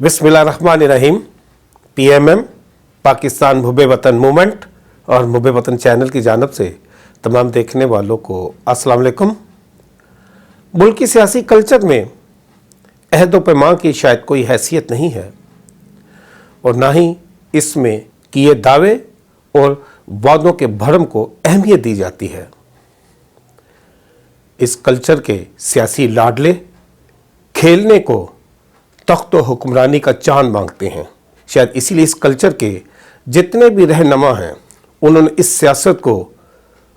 बिस्मिल्लाहिर्रहमानिर्रहीम। PMM पाकिस्तान मुहब्बे वतन movement और मुहब्बे वतन चैनल की जानिब से तमाम देखने वालों को अस्सलाम वालेकुम। मुल्क की सियासी कल्चर में अहद व पैमान की शायद कोई हैसियत नहीं है और ना ही इसमें किए दावे और वादों के भरम को अहमियत दी जाती है। इस कल्चर के सियासी लाडले खेलने को तख्त व हुक्मरानी का चांद मांगते हैं। शायद इसीलिए इस कल्चर के जितने भी रहनुमा हैं उन्होंने इस सियासत को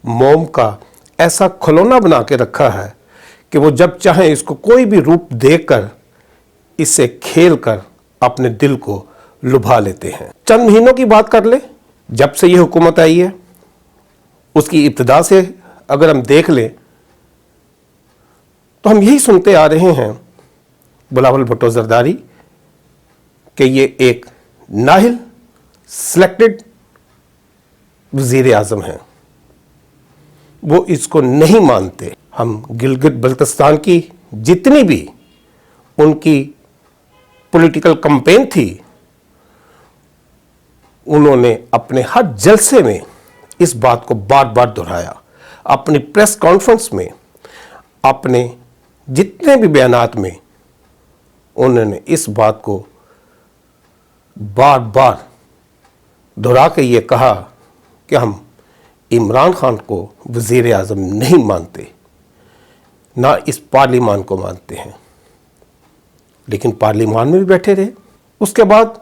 मोम का ऐसा खिलौना बना के रखा है कि वो जब चाहें इसको कोई भी रूप देकर इससे खेल कर अपने दिल को लुभा लेते हैं। चंद महीनों की बात कर ले, जब से ये हुकूमत आई है उसकी इब्तिदा से अगर हम देख लें तो हम यही सुनते आ रहे हैं बिलावल भुट्टो जरदारी कि ये एक नाहिल सिलेक्टेड वज़ीर आज़म हैं, वो इसको नहीं मानते। हम गिलगित बल्तिस्तान की जितनी भी उनकी पॉलिटिकल कैंपेन थी उन्होंने अपने हर जलसे में इस बात को बार बार दोहराया। अपनी प्रेस कॉन्फ्रेंस में, अपने जितने भी बयानात में उन्होंने इस बात को बार बार दोहरा के ये कहा कि हम इमरान खान को वज़ीर आज़म नहीं मानते, ना इस पार्लिमान को मानते हैं। लेकिन पार्लिमान में भी बैठे रहे। उसके बाद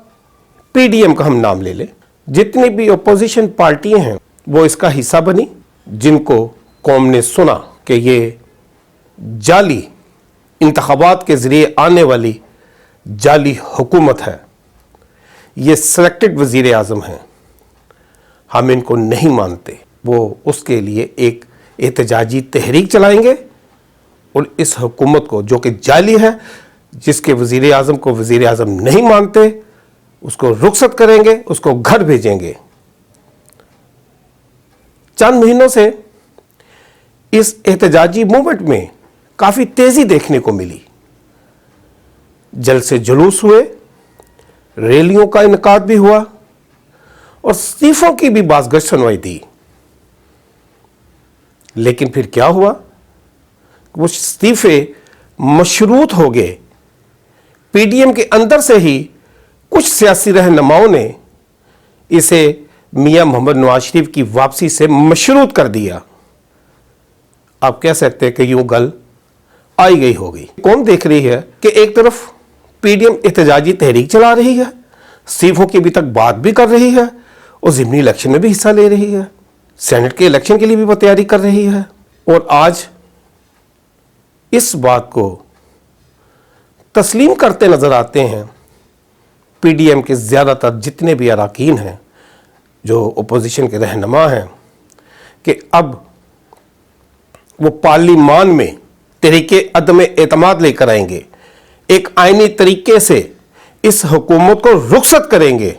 PDM का हम नाम ले लें, जितनी भी अपोजिशन पार्टियां हैं वो इसका हिस्सा बनी, जिनको कौम ने सुना कि ये जाली इंतखाबात के ज़रिए आने वाली जाली हुकूमत है, ये सिलेक्टेड वज़ीर आज़म हैं, हम इनको नहीं मानते। वो उसके लिए एक एहतजाजी तहरीक चलाएंगे और इस हुकूमत को जो कि जाली है, जिसके वज़ीर आज़म को वज़ीर आज़म नहीं मानते, उसको रुखसत करेंगे, उसको घर भेजेंगे। चंद महीनों से इस एहतजाजी मूवमेंट में काफ़ी तेज़ी देखने को मिली। जलसे जुलूस हुए, रैलियों का इनकाद भी हुआ और इस्तीफों की भी बाज़गश्त सुनवाई दी। लेकिन फिर क्या हुआ, वो इस्तीफे मशरूत हो गए। PDM के अंदर से ही कुछ सियासी रहनुमाओं ने इसे मियां मोहम्मद नवाज शरीफ की वापसी से मशरूत कर दिया। आप कह सकते हैं कि यूं गल आई गई हो गई। कौन देख रही है कि एक तरफ PDM एहतजाजी तहरीक चला रही है, इस्तीफों की अभी तक बात भी कर रही है और ज़िमनी इलेक्शन में भी हिस्सा ले रही है, सेनेट के इलेक्शन के लिए भी वो तैयारी कर रही है। और आज इस बात को तस्लीम करते नज़र आते हैं PDM के ज़्यादातर जितने भी अरकान हैं, जो अपोजिशन के रहनुमा हैं, कि अब वो पार्लिमान में तरीके अदम एतमाद लेकर आएंगे, एक आईनी तरीके से इस हुकूमत को रुखसत करेंगे।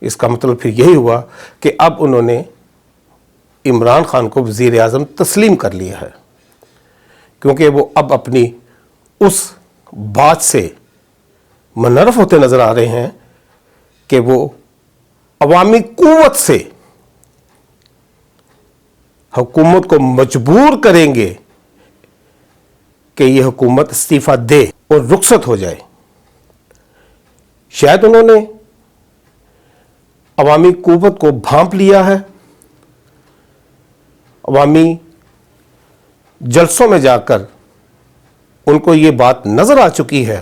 इसका मतलब फिर यही हुआ कि अब उन्होंने इमरान खान को वज़ीर आज़म तस्लीम कर लिया है, क्योंकि वो अब अपनी उस बात से मुनर्रफ होते नज़र आ रहे हैं कि वो अवामी क़ुव्वत से हुकूमत को मजबूर करेंगे कि यह हुकूमत इस्तीफ़ा दे और रुखसत हो जाए। शायद उन्होंने अवामी क़ुव्वत को भांप लिया है, अवामी जलसों में जाकर उनको ये बात नज़र आ चुकी है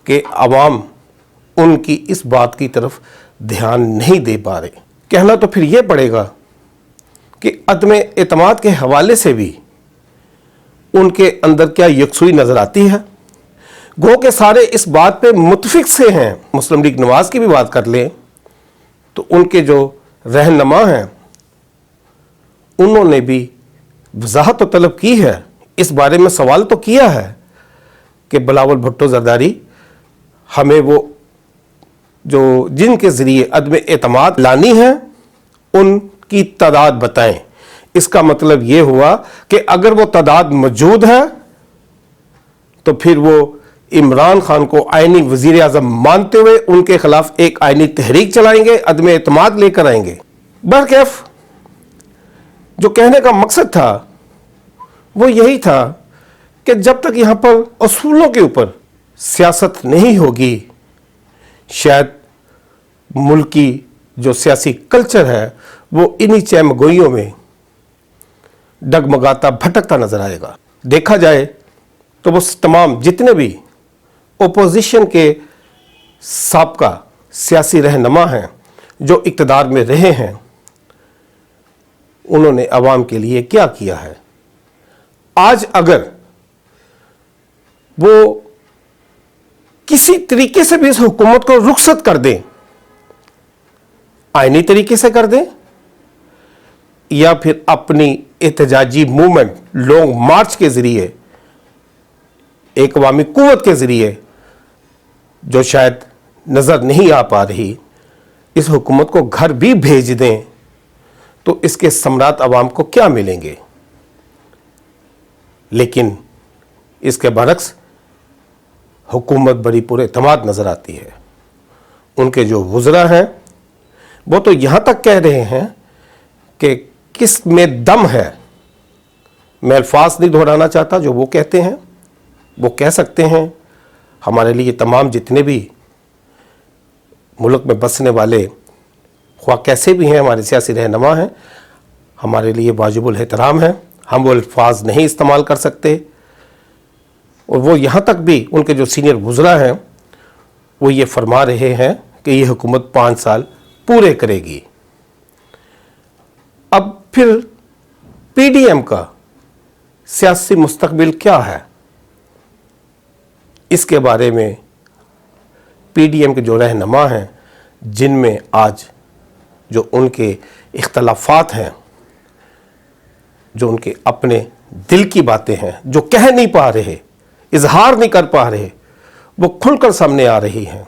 कि अवाम उनकी इस बात की तरफ ध्यान नहीं दे पा रहे। कहना तो फिर यह पड़ेगा कि अदम एतमाद के हवाले से भी उनके अंदर क्या यकसुई नज़र आती है। गो के सारे इस बात पे मुतफिक से हैं। मुस्लिम लीग नवाज की भी बात कर लें तो उनके जो रहनुमा हैं उन्होंने भी वजाहत तो तलब की है, इस बारे में सवाल तो किया है कि बिलावल भुट्टो जरदारी, हमें वो जो जिनके ज़रिए अदम एतमाद लानी है उनकी तादाद बताएं। इसका मतलब ये हुआ कि अगर वो तादाद मौजूद है तो फिर वो इमरान खान को आईनी वजीर आजम मानते हुए उनके खिलाफ एक आईनी तहरीक चलाएंगे, अदम एतमाद लेकर आएंगे। बहरकैफ जो कहने का मकसद था वो यही था कि जब तक यहाँ पर असूलों के ऊपर सियासत नहीं होगी, शायद मुल्क की जो सियासी कल्चर है वो इन्हीं चहमगोइयों में डगमगाता भटकता नजर आएगा। देखा जाए तो वो तमाम जितने भी ओपोजिशन के साबका सियासी रहनुमा हैं जो इक़्तिदार में रहे हैं, उन्होंने अवाम के लिए क्या किया है। आज अगर वो किसी तरीके से भी इस हुकूमत को रुखसत कर दें, आईनी तरीके से कर दें, या फिर अपनी एहतजाजी मूवमेंट लॉन्ग मार्च के जरिए, एक अवामी कुव्वत के जरिए जो शायद नजर नहीं आ पा रही, इस हुकूमत को घर भी भेज दें, तो इसके समरात अवाम को क्या मिलेंगे। लेकिन इसके बरक्स हुकूमत बड़ी पुरएतमाद नजर आती है। उनके जो वुज़रा हैं वो तो यहां तक कह रहे हैं कि किस में दम है। मैं अल्फाज नहीं दोहराना चाहता, जो वो कहते हैं वो कह सकते हैं। हमारे लिए तमाम जितने भी मुल्क में बसने वाले ख्वाह कैसे भी हैं, हमारे सियासी रहनुमा हैं, हमारे लिए वाजिबुल एहतराम है। हम वो अल्फाज नहीं इस्तेमाल कर सकते। और वो यहाँ तक भी उनके जो सीनियर वुज़रा हैं वो ये फरमा रहे हैं कि ये हुकूमत 5 साल पूरे करेगी। अब फिर पीडीएम का सियासी मुस्तकबिल क्या है, इसके बारे में पीडीएम के जो रहनुमा हैं, जिनमें आज जो उनके इख्तलाफात हैं, जो उनके अपने दिल की बातें हैं, जो कह नहीं पा रहे, इजहार नहीं कर पा रहे, वो खुलकर सामने आ रही हैं।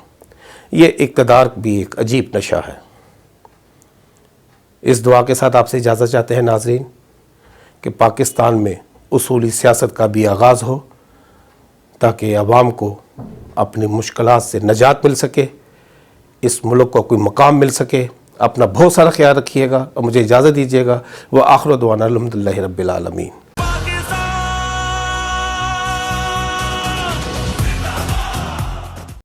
ये इक़्तिदार भी एक अजीब नशा है। इस दुआ के साथ आपसे इजाज़त चाहते हैं नाज़रीन कि पाकिस्तान में उसूली सियासत का भी आगाज़ हो, ताकि अवाम को अपनी मुश्किलात से नजात मिल सके, इस मुल्क को कोई मकाम मिल सके। अपना बहुत सारा ख्याल रखिएगा और मुझे इजाज़त दीजिएगा। व आखिर दुआना अल्हम्दुलिल्लाहि रब्बिल आलमीन।